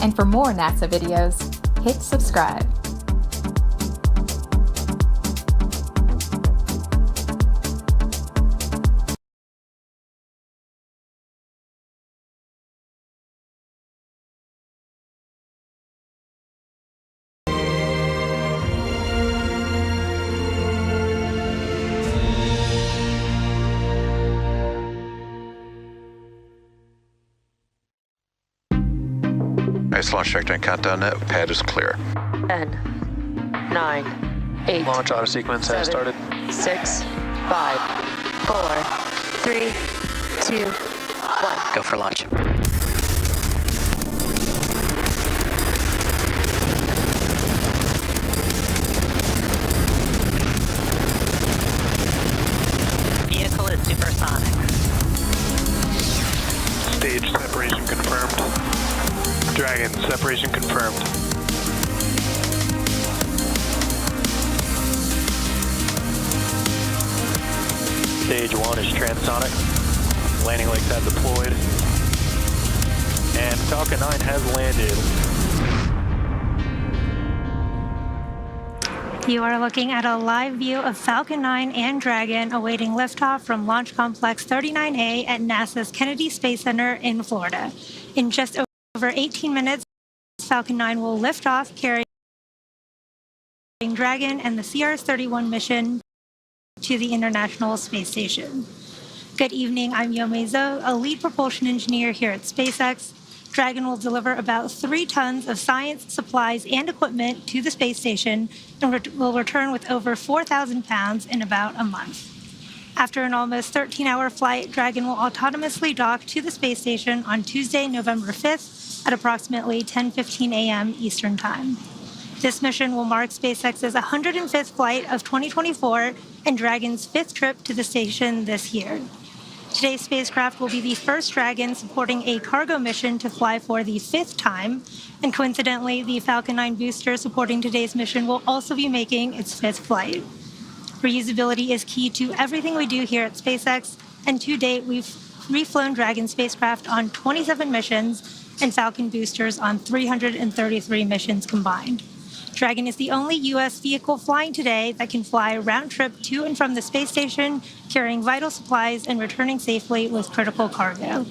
And for more NASA videos, hit subscribe. Nice launch trajectory and countdown net. Pad is clear. 10, 9, 8. Launch auto sequence has started. 6, 5, 4, 3, 2, 1. Go for launch. Vehicle is supersonic. Stage separation confirmed. Dragon, separation confirmed. Stage 1 is transonic. Landing legs have deployed. And Falcon 9 has landed. You are looking at a live view of Falcon 9 and Dragon awaiting liftoff from Launch Complex 39A at NASA's Kennedy Space Center in Florida. In just over 18 minutes, Falcon 9 will lift off carrying Dragon and the CRS-31 mission to the International Space Station. Good evening, I'm Yomei Zhou, a lead propulsion engineer here at SpaceX. Dragon will deliver about 3 tons of science, supplies, and equipment to the space station and will return with over 4,000 pounds in about a month. After an almost 13-hour flight, Dragon will autonomously dock to the space station on Tuesday, November 5th at approximately 10:15 a.m. Eastern Time. This mission will mark SpaceX's 105th flight of 2024 and Dragon's 5th trip to the station this year. Today's spacecraft will be the first Dragon supporting a cargo mission to fly for the 5th time, and coincidentally, the Falcon 9 booster supporting today's mission will also be making its 5th flight. Reusability is key to everything we do here at SpaceX, and to date, we've reflown Dragon spacecraft on 27 missions and Falcon boosters on 333 missions combined. Dragon is the only U.S. vehicle flying today that can fly round trip to and from the space station, carrying vital supplies and returning safely with critical cargo.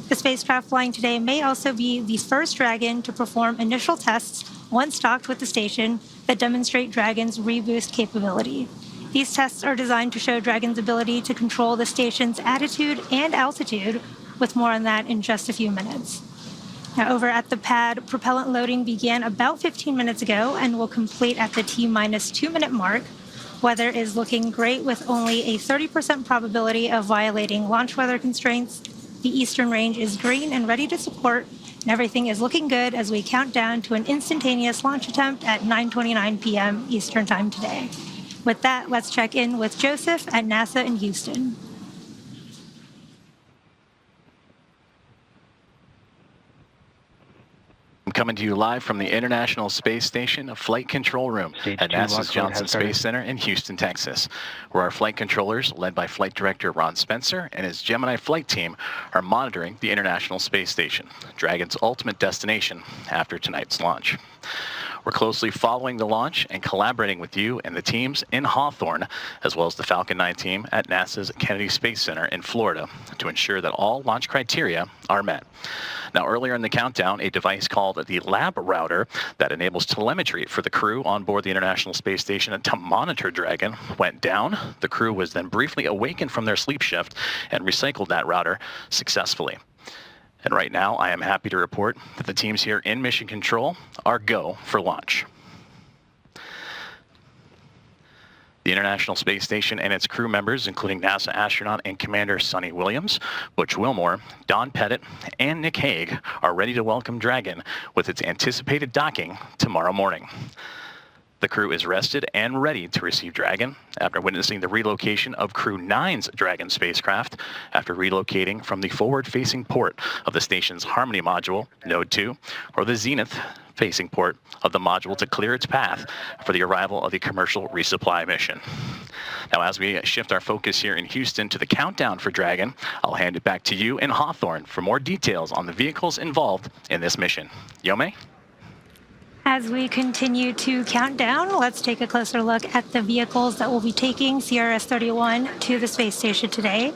The spacecraft flying today may also be the first Dragon to perform initial tests once docked with the station that demonstrate Dragon's reboost capability. These tests are designed to show Dragon's ability to control the station's attitude and altitude, with more on that in just a few minutes. Now, over at the pad, propellant loading began about 15 minutes ago and will complete at the T-minus 2-minute mark. Weather is looking great with only a 30% probability of violating launch weather constraints. The eastern range is green and ready to support, and everything is looking good as we count down to an instantaneous launch attempt at 9:29 p.m. Eastern Time today. With that, let's check in with Joseph at NASA in Houston. I'm coming to you live from the International Space Station Flight Control Room at NASA's Johnson Space Center in Houston, Texas, where our flight controllers, led by Flight Director Ron Spencer and his Gemini flight team, are monitoring the International Space Station, Dragon's ultimate destination after tonight's launch. We're closely following the launch and collaborating with you and the teams in Hawthorne, as well as the Falcon 9 team at NASA's Kennedy Space Center in Florida, to ensure that all launch criteria are met. Now, earlier in the countdown, a device called the Lab Router that enables telemetry for the crew on board the International Space Station to monitor Dragon went down. The crew was then briefly awakened from their sleep shift and recycled that router successfully. And right now, I am happy to report that the teams here in Mission Control are go for launch. The International Space Station and its crew members, including NASA astronaut and Commander Sonny Williams, Butch Wilmore, Don Pettit, and Nick Hague, are ready to welcome Dragon with its anticipated docking tomorrow morning. The crew is rested and ready to receive Dragon after witnessing the relocation of Crew 9's Dragon spacecraft after relocating from the forward-facing port of the station's Harmony module, Node 2, or the Zenith facing port of the module to clear its path for the arrival of the commercial resupply mission. Now, as we shift our focus here in Houston to the countdown for Dragon, I'll hand it back to you in Hawthorne for more details on the vehicles involved in this mission. Yome? As we continue to count down, let's take a closer look at the vehicles that will be taking CRS-31 to the space station today.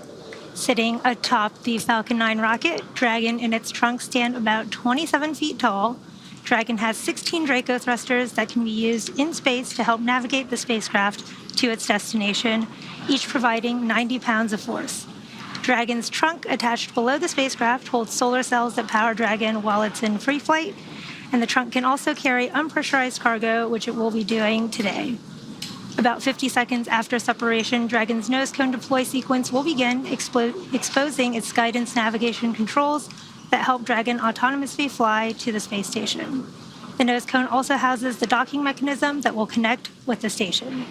Sitting atop the Falcon 9 rocket, Dragon and its trunk stand about 27 feet tall. Dragon has 16 Draco thrusters that can be used in space to help navigate the spacecraft to its destination, each providing 90 pounds of force. Dragon's trunk attached below the spacecraft holds solar cells that power Dragon while it's in free flight, and the trunk can also carry unpressurized cargo, which it will be doing today. About 50 seconds after separation, Dragon's nose cone deploy sequence will begin exposing its guidance navigation controls that help Dragon autonomously fly to the space station. The nose cone also houses the docking mechanism that will connect with the station.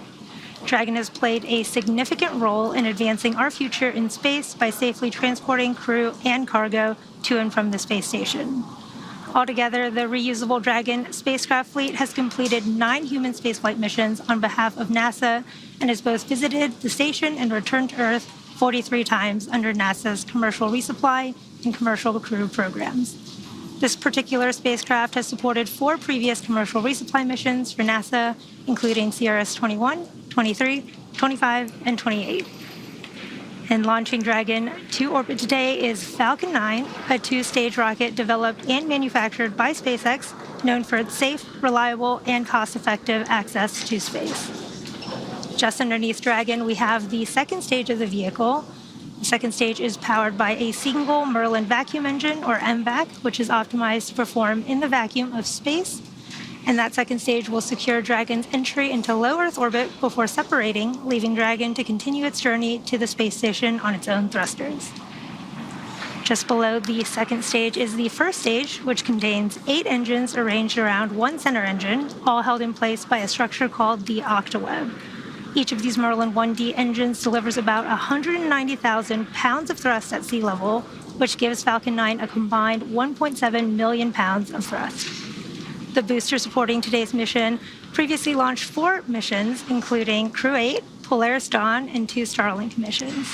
Dragon has played a significant role in advancing our future in space by safely transporting crew and cargo to and from the space station. Altogether, the reusable Dragon spacecraft fleet has completed 9 human spaceflight missions on behalf of NASA and has both visited the station and returned to Earth 43 times under NASA's commercial resupply and commercial crew programs. This particular spacecraft has supported 4 previous commercial resupply missions for NASA, including CRS-21, 23, 25, and 28. And launching Dragon to orbit today is Falcon 9, a 2-stage rocket developed and manufactured by SpaceX, known for its safe, reliable, and cost-effective access to space. Just underneath Dragon, we have the second stage of the vehicle. The second stage is powered by a single Merlin vacuum engine, or MVac, which is optimized to perform in the vacuum of space. And that second stage will secure Dragon's entry into low Earth orbit before separating, leaving Dragon to continue its journey to the space station on its own thrusters. Just below the second stage is the first stage, which contains 8 engines arranged around one center engine, all held in place by a structure called the octaweb. Each of these Merlin 1D engines delivers about 190,000 pounds of thrust at sea level, which gives Falcon 9 a combined 1.7 million pounds of thrust. The booster supporting today's mission previously launched 4 missions, including Crew 8, Polaris Dawn, and 2 Starlink missions.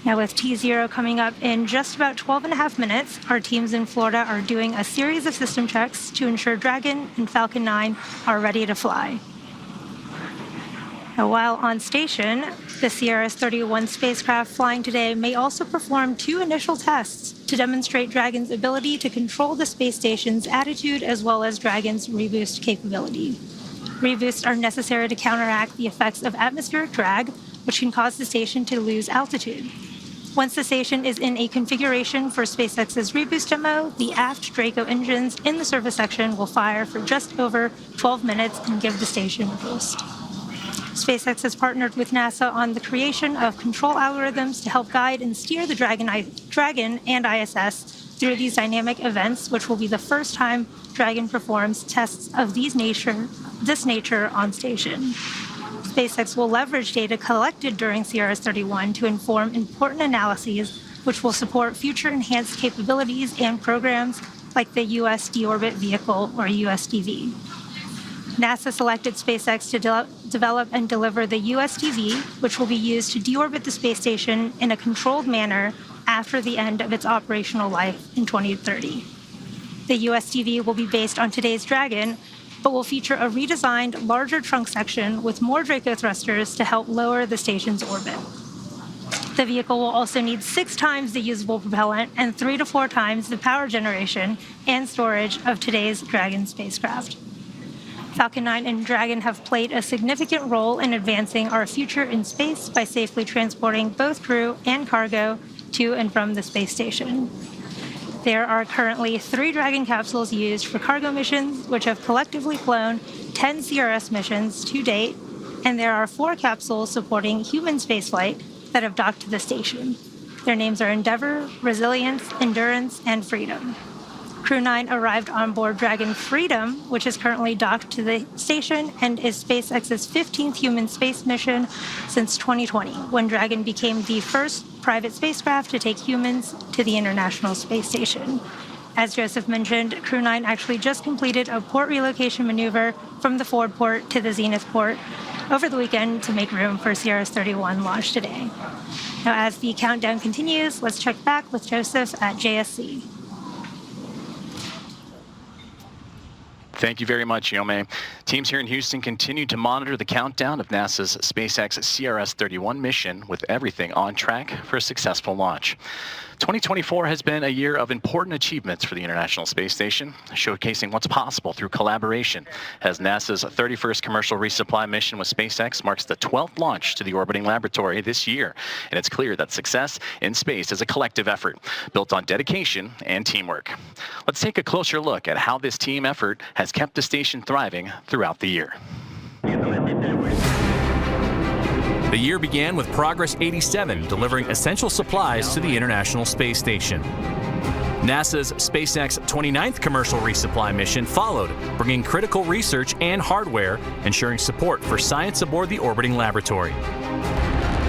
Now, with T0 coming up in just about 12 and a half minutes, our teams in Florida are doing a series of system checks to ensure Dragon and Falcon 9 are ready to fly. Now, while on station, the CRS-31 spacecraft flying today may also perform 2 initial tests to demonstrate Dragon's ability to control the space station's attitude as well as Dragon's reboost capability. Reboosts are necessary to counteract the effects of atmospheric drag, which can cause the station to lose altitude. Once the station is in a configuration for SpaceX's reboost demo, the aft Draco engines in the service section will fire for just over 12 minutes and give the station a boost. SpaceX has partnered with NASA on the creation of control algorithms to help guide and steer the Dragon and ISS through these dynamic events, which will be the first time Dragon performs tests of this nature on station. SpaceX will leverage data collected during CRS-31 to inform important analyses, which will support future enhanced capabilities and programs like the U.S. Deorbit Vehicle, or USDV. NASA selected SpaceX to develop and deliver the USDV, which will be used to deorbit the space station in a controlled manner after the end of its operational life in 2030. The USDV will be based on today's Dragon, but will feature a redesigned, larger trunk section with more Draco thrusters to help lower the station's orbit. The vehicle will also need 6 times the usable propellant and 3 to 4 times the power generation and storage of today's Dragon spacecraft. Falcon 9 and Dragon have played a significant role in advancing our future in space by safely transporting both crew and cargo to and from the space station. There are currently 3 Dragon capsules used for cargo missions, which have collectively flown 10 CRS missions to date, and there are 4 capsules supporting human spaceflight that have docked to the station. Their names are Endeavour, Resilience, Endurance, and Freedom. Crew 9 arrived on board Dragon Freedom, which is currently docked to the station and is SpaceX's 15th human space mission since 2020, when Dragon became the first private spacecraft to take humans to the International Space Station. As Joseph mentioned, Crew 9 actually just completed a port relocation maneuver from the forward port to the zenith port over the weekend to make room for CRS-31 launch today. Now, as the countdown continues, let's check back with Joseph at JSC. Thank you very much, Yome. Teams here in Houston continue to monitor the countdown of NASA's SpaceX CRS-31 mission with everything on track for a successful launch. 2024 has been a year of important achievements for the International Space Station, showcasing what's possible through collaboration, as NASA's 31st commercial resupply mission with SpaceX marks the 12th launch to the orbiting laboratory this year, and it's clear that success in space is a collective effort, built on dedication and teamwork. Let's take a closer look at how this team effort has kept the station thriving throughout the year. The year began with Progress 87 delivering essential supplies to the International Space Station. NASA's SpaceX 29th commercial resupply mission followed, bringing critical research and hardware, ensuring support for science aboard the orbiting laboratory.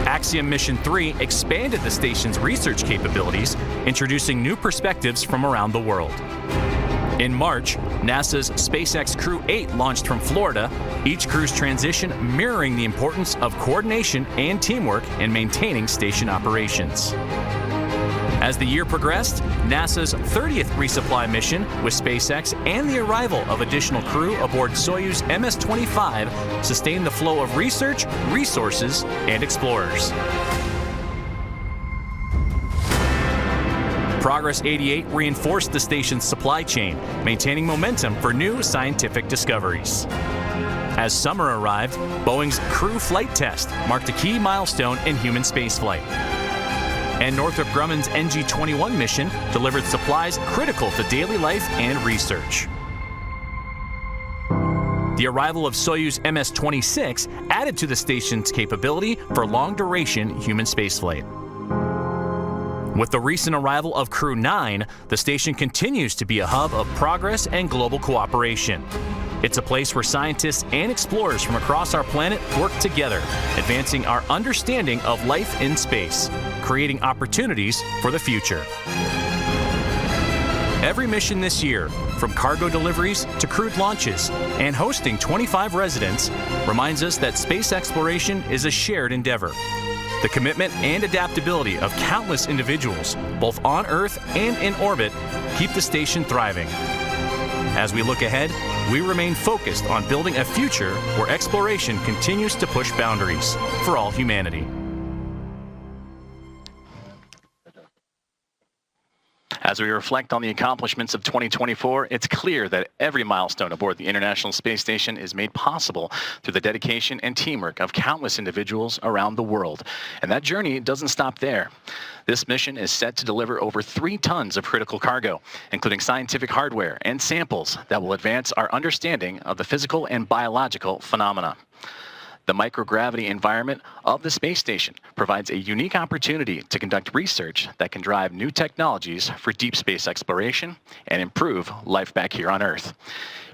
Axiom Mission 3 expanded the station's research capabilities, introducing new perspectives from around the world. In March, NASA's SpaceX Crew 8 launched from Florida, each crew's transition mirroring the importance of coordination and teamwork in maintaining station operations. As the year progressed, NASA's 30th resupply mission with SpaceX and the arrival of additional crew aboard Soyuz MS-25 sustained the flow of research, resources, and explorers. Progress 88 reinforced the station's supply chain, maintaining momentum for new scientific discoveries. As summer arrived, Boeing's Crew Flight Test marked a key milestone in human spaceflight. And Northrop Grumman's NG-21 mission delivered supplies critical to daily life and research. The arrival of Soyuz MS-26 added to the station's capability for long-duration human spaceflight. With the recent arrival of Crew 9, the station continues to be a hub of progress and global cooperation. It's a place where scientists and explorers from across our planet work together, advancing our understanding of life in space, creating opportunities for the future. Every mission this year, from cargo deliveries to crewed launches and hosting 25 residents, reminds us that space exploration is a shared endeavor. The commitment and adaptability of countless individuals, both on Earth and in orbit, keep the station thriving. As we look ahead, we remain focused on building a future where exploration continues to push boundaries for all humanity. As we reflect on the accomplishments of 2024, it's clear that every milestone aboard the International Space Station is made possible through the dedication and teamwork of countless individuals around the world. And that journey doesn't stop there. This mission is set to deliver over 3 tons of critical cargo, including scientific hardware and samples that will advance our understanding of the physical and biological phenomena. The microgravity environment of the space station provides a unique opportunity to conduct research that can drive new technologies for deep space exploration and improve life back here on Earth.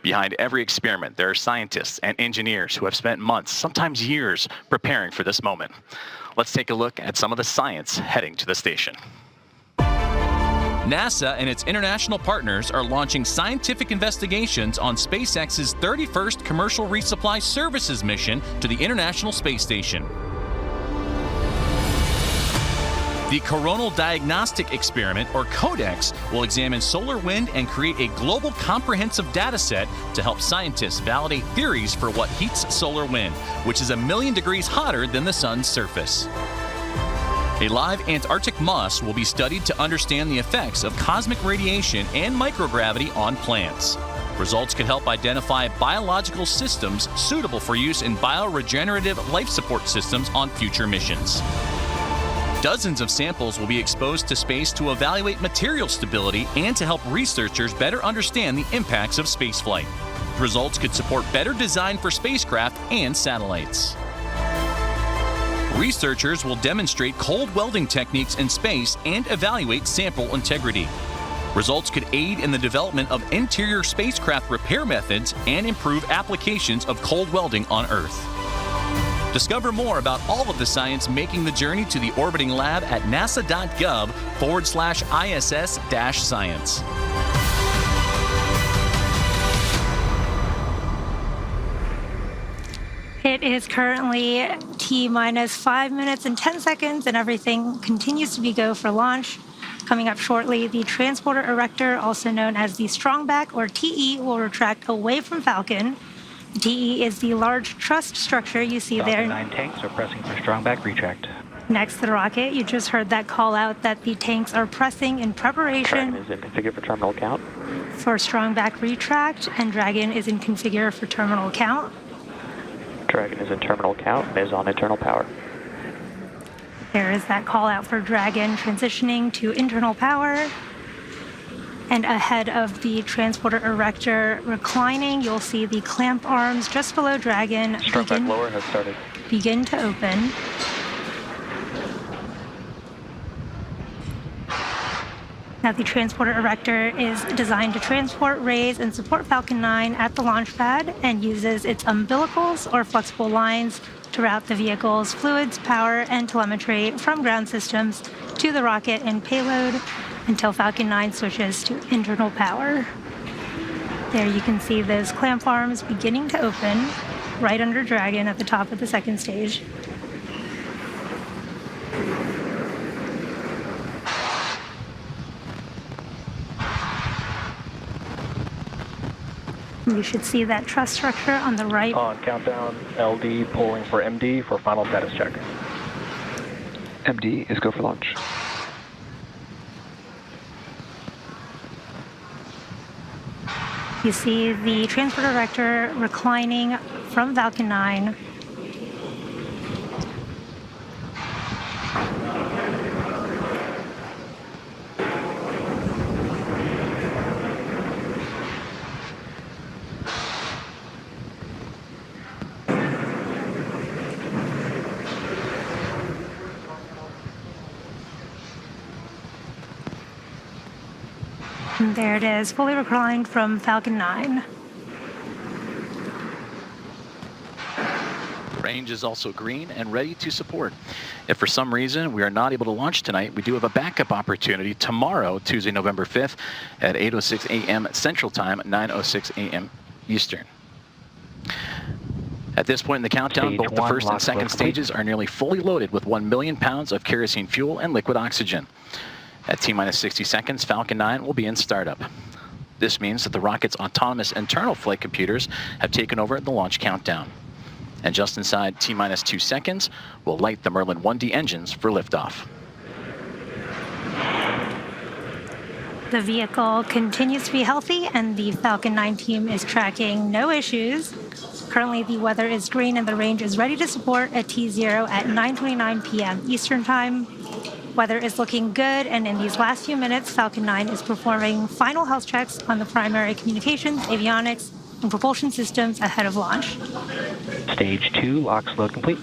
Behind every experiment, there are scientists and engineers who have spent months, sometimes years, preparing for this moment. Let's take a look at some of the science heading to the station. NASA and its international partners are launching scientific investigations on SpaceX's 31st commercial resupply services mission to the International Space Station. The Coronal Diagnostic Experiment, or CODEX, will examine solar wind and create a global comprehensive data set to help scientists validate theories for what heats solar wind, which is 1,000,000 degrees hotter than the sun's surface. A live Antarctic moss will be studied to understand the effects of cosmic radiation and microgravity on plants. Results could help identify biological systems suitable for use in bioregenerative life support systems on future missions. Dozens of samples will be exposed to space to evaluate material stability and to help researchers better understand the impacts of spaceflight. Results could support better design for spacecraft and satellites. Researchers will demonstrate cold welding techniques in space and evaluate sample integrity. Results could aid in the development of interior spacecraft repair methods and improve applications of cold welding on Earth. Discover more about all of the science making the journey to the orbiting lab at nasa.gov/ISS-science. It is currently T-minus 5 minutes and 10 seconds, and everything continues to be go for launch. Coming up shortly, the transporter erector, also known as the strongback or TE, will retract away from Falcon. The TE is the large truss structure you see Falcon there. 9 tanks are pressing for strongback retract. Next to the rocket, you just heard that call out that the tanks are pressing in preparation. Dragon is in configure for terminal count. For strongback retract, and Dragon is in configure for terminal count. Dragon is in terminal count and is on internal power. There is that call out for Dragon transitioning to internal power. And ahead of the transporter erector reclining, you'll see the clamp arms just below Dragon Strongback lower has started. begin to open. Now, the transporter erector is designed to transport, raise, and support Falcon 9 at the launch pad and uses its umbilicals or flexible lines to route the vehicle's fluids, power, and telemetry from ground systems to the rocket and payload until Falcon 9 switches to internal power. There you can see those clamp arms beginning to open right under Dragon at the top of the second stage. You should see that truss structure on the right. On countdown, LD pulling for MD for final status check. MD is go for launch. You see the transporter erector reclining from Falcon 9. And there it is, fully reclined from Falcon 9. Range is also green and ready to support. If for some reason we are not able to launch tonight, we do have a backup opportunity tomorrow, Tuesday, November 5th at 8:06 a.m. Central Time, 9:06 a.m. Eastern. At this point in the countdown, both the first and second stages are nearly fully loaded with 1 million pounds of kerosene fuel and liquid oxygen. At T-minus 60 seconds, Falcon 9 will be in startup. This means that the rocket's autonomous internal flight computers have taken over the launch countdown. And just inside T-minus 2 seconds, we'll light the Merlin 1D engines for liftoff. The vehicle continues to be healthy, and the Falcon 9 team is tracking no issues. Currently, the weather is green, and the range is ready to support at T0 at 9:29 p.m. Eastern Time. Weather is looking good, and in these last few minutes, Falcon 9 is performing final health checks on the primary communications, avionics, and propulsion systems ahead of launch. Stage 2, lock load complete.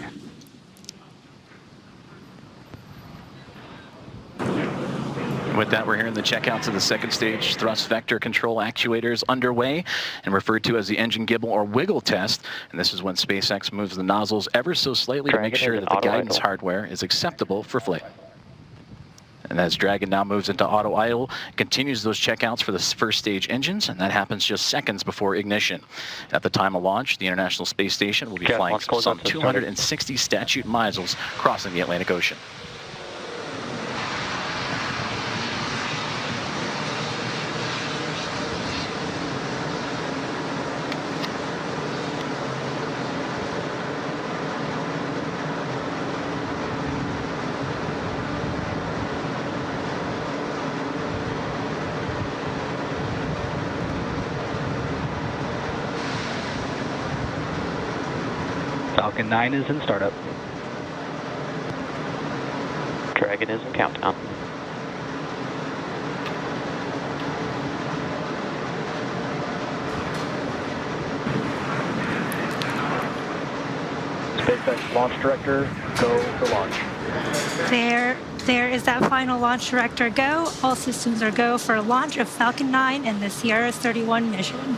With that, we're hearing the checkouts of the second stage thrust vector control actuators underway and referred to as the engine gibble or wiggle test. And this is when SpaceX moves the nozzles ever so slightly to make sure that the guidance hardware is acceptable for flight. And as Dragon now moves into auto idle, continues those checkouts for the first stage engines, and that happens just seconds before ignition. At the time of launch, the International Space Station will be flying some 260 statute miles crossing the Atlantic Ocean. Falcon 9 is in startup. Dragon is in countdown. SpaceX launch director, go for launch. There is that final launch director go. All systems are go for launch of Falcon 9 and the Sierra 31 mission.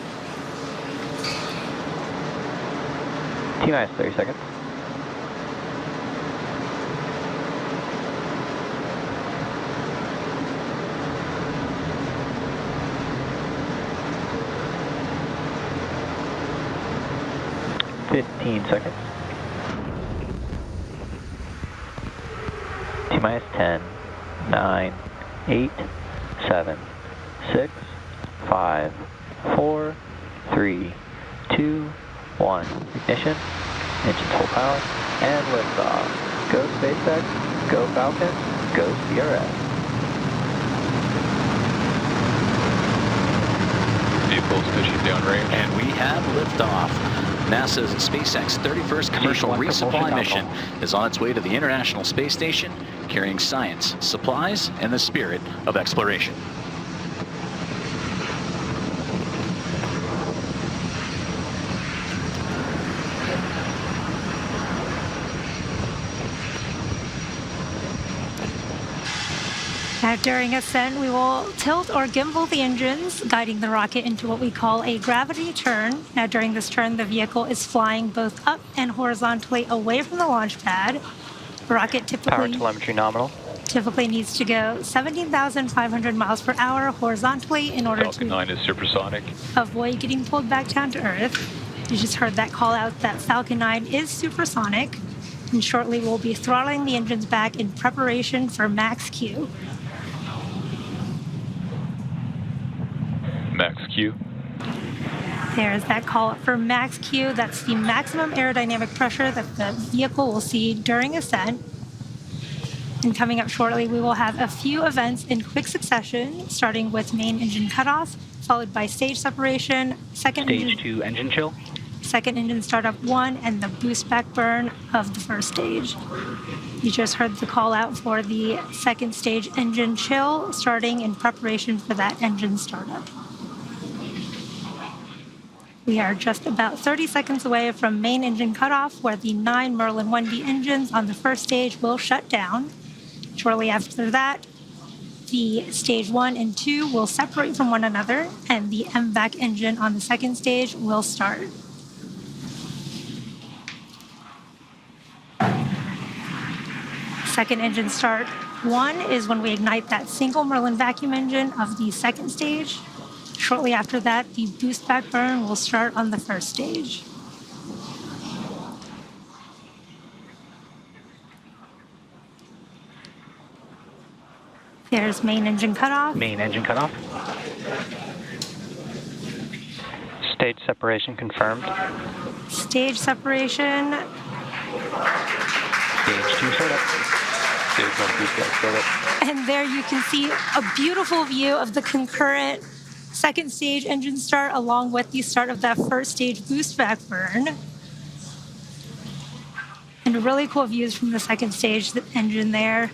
T-minus 30 seconds. Seconds. T-minus 10, 9, 8, 7, 6, 5, 4, 3, 2, 1. Ignition, engines full power, and liftoff. Go SpaceX, go Falcon, go CRS. Vehicles pushing downrange. And we have liftoff. NASA's SpaceX 31st commercial resupply mission is on its way to the International Space Station, carrying science, supplies, and the spirit of exploration. Now, during ascent, we will tilt or gimbal the engines, guiding the rocket into what we call a gravity turn. Now, during this turn, the vehicle is flying both up and horizontally away from the launch pad. The rocket Power telemetry nominal. typically needs to go 17,500 miles per hour horizontally in order Falcon 9 is supersonic. avoid getting pulled back down to Earth. You just heard that call out that Falcon 9 is supersonic. And shortly, we'll be throttling the engines back in preparation for max Q. Max Q. There's that call for max Q. That's the maximum aerodynamic pressure that the vehicle will see during ascent. And coming up shortly, we will have a few events in quick succession, starting with main engine cutoff, followed by stage separation, Stage 2 engine chill. second engine startup 1, and the boost back burn of the first stage. You just heard the call out for the second stage engine chill, starting in preparation for that engine startup. We are just about 30 seconds away from main engine cutoff, where the 9 Merlin 1D engines on the first stage will shut down. Shortly after that, the stage 1 and 2 will separate from one another, and the MVAC engine on the second stage will start. Second engine start 1 is when we ignite that single Merlin vacuum engine of the second stage. Shortly after that, the boost back burn will start on the first stage. There's main engine cutoff. Main engine cutoff. Stage separation confirmed. Stage separation. Stage 2 startup. Stage 1 boost back startup. And there you can see a beautiful view of the concurrent second stage engine start along with the start of that first stage boost back burn. And really cool views from the second stage engine there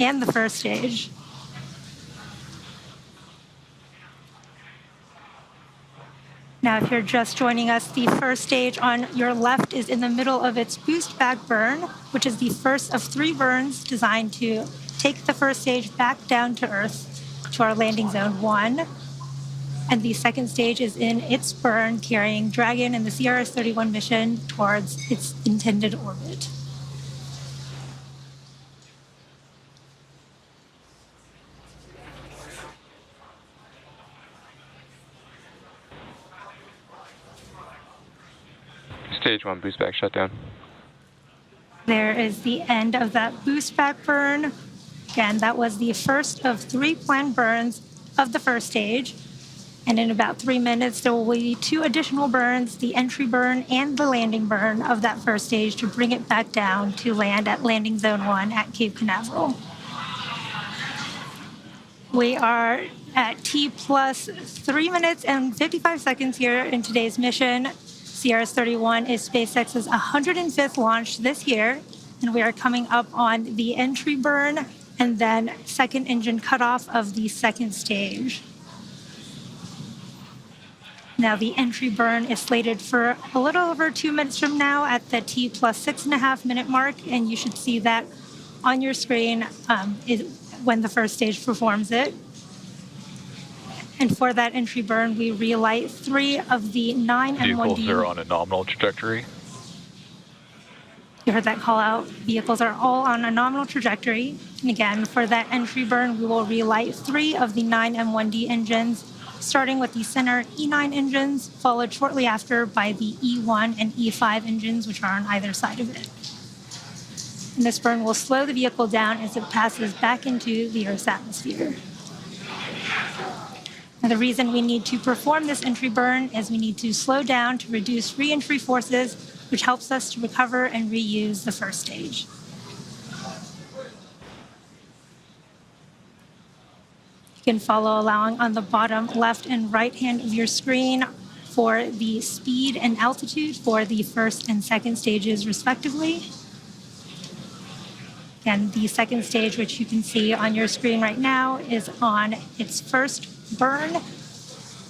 and the first stage. Now, if you're just joining us, the first stage on your left is in the middle of its boost back burn, which is the first of 3 burns designed to take the first stage back down to Earth to our landing zone 1. And the second stage is in its burn, carrying Dragon and the CRS-31 mission towards its intended orbit. Stage 1 boost back shutdown. There is the end of that boost back burn. Again, that was the first of 3 planned burns of the first stage. And in about 3 minutes, there will be 2 additional burns, the entry burn and the landing burn of that first stage, to bring it back down to land at landing zone 1 at Cape Canaveral. We are at T plus 3 minutes and 55 seconds here in today's mission. CRS-31 is SpaceX's 105th launch this year, and we are coming up on the entry burn and then second engine cutoff of the second stage. Now, the entry burn is slated for a little over 2 minutes from now at the T plus 6.5 minute mark, and you should see that on your screen when the first stage performs it. And for that entry burn, we relight 3 of the 9 M1D. Vehicles are on a nominal trajectory. You heard that call out. Vehicles are all on a nominal trajectory. And again, for that entry burn, we will relight 3 of the 9 M1D engines, starting with the center E9 engines, followed shortly after by the E1 and E5 engines, which are on either side of it. And this burn will slow the vehicle down as it passes back into the Earth's atmosphere. Now, the reason we need to perform this entry burn is we need to slow down to reduce re-entry forces, which helps us to recover and reuse the first stage. You can follow along on the bottom left and right hand of your screen for the speed and altitude for the first and second stages, respectively. And the second stage, which you can see on your screen right now, is on its first burn.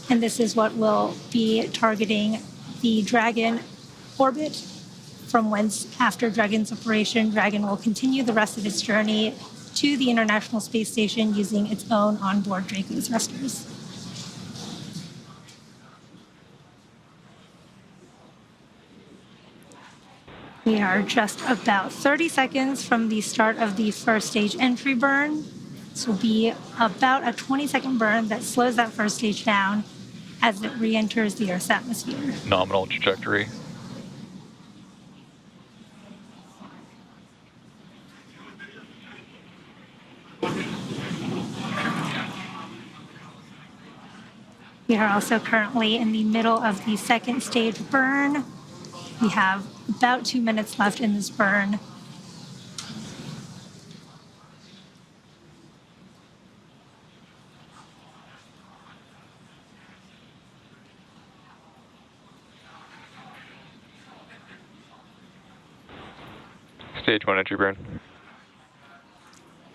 And this is what will be targeting the Dragon orbit, from whence, after Dragon's operation, Dragon will continue the rest of its journey to the International Space Station using its own onboard Draco thrusters. We are just about 30 seconds from the start of the first stage entry burn. This will be about a 20-second burn that slows that first stage down as it re-enters the Earth's atmosphere. Nominal trajectory. We are also currently in the middle of the second stage burn. We have about 2 minutes left in this burn. Stage 1 entry burn.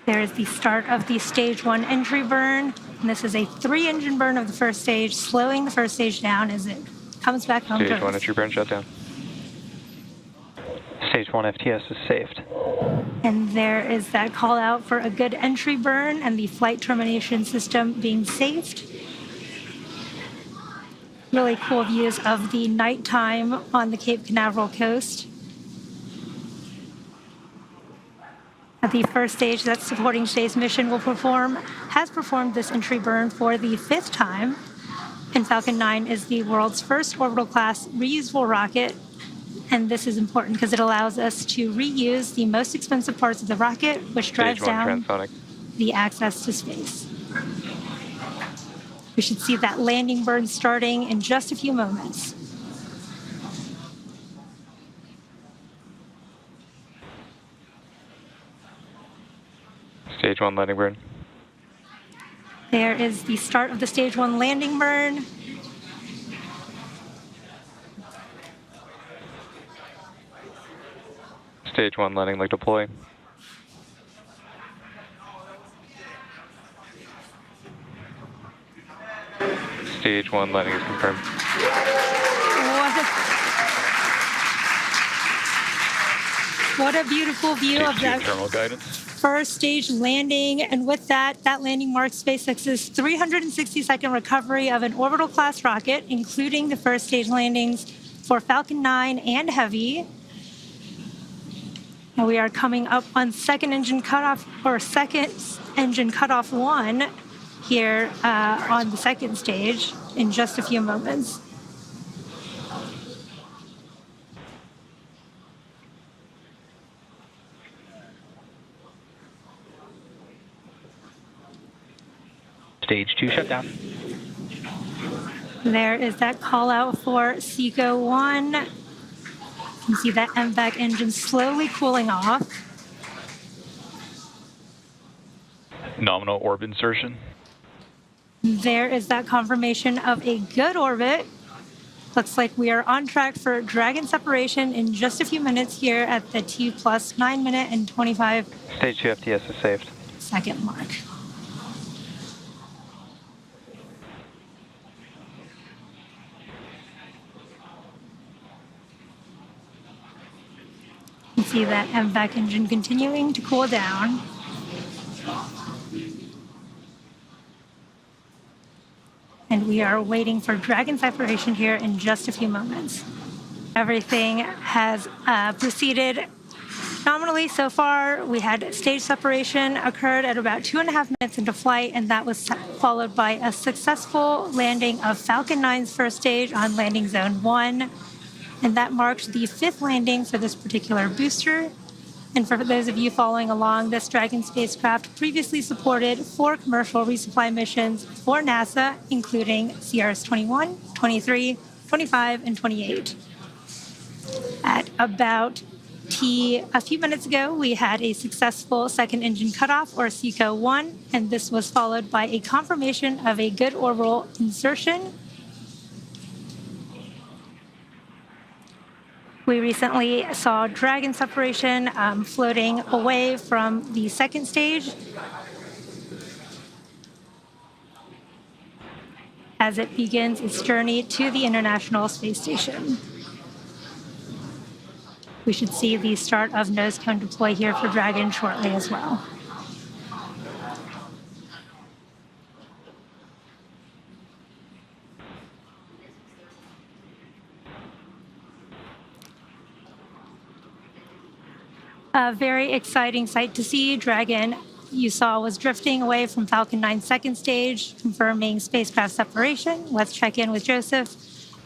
There is the start of the stage 1 entry burn. And this is a 3-engine burn of the first stage, slowing the first stage down as it comes back home to Stage 1 Earth. entry burn shutdown. Stage 1 FTS is saved. And there is that call out for a good entry burn and the flight termination system being saved. Really cool views of the nighttime on the Cape Canaveral coast. The first stage that's supporting today's mission has performed this entry burn for the 5th time. And Falcon 9 is the world's first orbital class reusable rocket. And this is important because it allows us to reuse the most expensive parts of the rocket, which drives down the access to space. We should see that landing burn starting in just a few moments. Stage 1 landing burn. There is the start of the stage 1 landing burn. Stage 1 landing leg deploy. Stage 1 landing is confirmed. What a beautiful view of that Terminal guidance. first stage landing. And with that landing marks SpaceX's 360-second recovery of an orbital class rocket, including the first stage landings for Falcon 9 and Heavy. And we are coming up on second engine cutoff 1 here on the second stage in just a few moments. Stage 2 shutdown. There is that call out for SECO 1. You can see that MVAC engine slowly cooling off. Nominal orbit insertion. There is that confirmation of a good orbit. Looks like we are on track for Dragon separation in just a few minutes here at the T plus 9 minute and 25 Stage 2 FTS is saved. second mark. You can see that MVAC engine continuing to cool down. And we are waiting for Dragon separation here in just a few moments. Everything has proceeded nominally so far. We had stage separation occurred at about 2.5 minutes into flight, and that was followed by a successful landing of Falcon 9's first stage on landing zone 1. And that marked the 5th landing for this particular booster. And for those of you following along, this Dragon spacecraft previously supported 4 commercial resupply missions for NASA, including CRS-21, 23, 25, and 28. At about a few minutes ago, we had a successful second engine cutoff, or SECO-1, and this was followed by a confirmation of a good orbital insertion. We recently saw Dragon separation floating away from the second stage as it begins its journey to the International Space Station. We should see the start of nose cone deploy here for Dragon shortly as well. A very exciting sight to see. Dragon, you saw, was drifting away from Falcon 9's second stage, confirming spacecraft separation. Let's check in with Joseph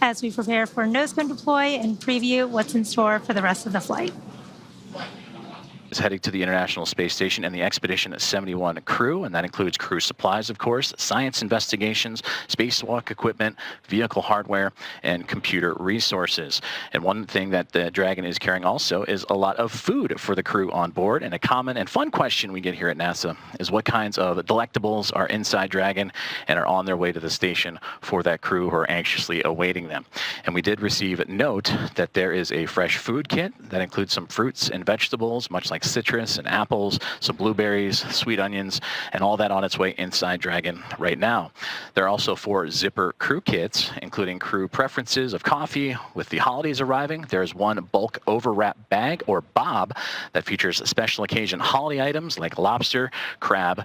as we prepare for nose cone deploy and preview what's in store for the rest of the flight. Is heading to the International Space Station and the Expedition 71 crew, and that includes crew supplies, of course, science investigations, spacewalk equipment, vehicle hardware, and computer resources. And one thing that the Dragon is carrying also is a lot of food for the crew on board. And a common and fun question we get here at NASA is what kinds of delectables are inside Dragon and are on their way to the station for that crew who are anxiously awaiting them. And we did receive note that there is a fresh food kit that includes some fruits and vegetables, much like citrus and apples, some blueberries, sweet onions, and all that on its way inside Dragon right now. There are also 4 zipper crew kits, including crew preferences of coffee. With the holidays arriving, there's 1 bulk overwrap bag, or BOB, that features special occasion holiday items like lobster, crab,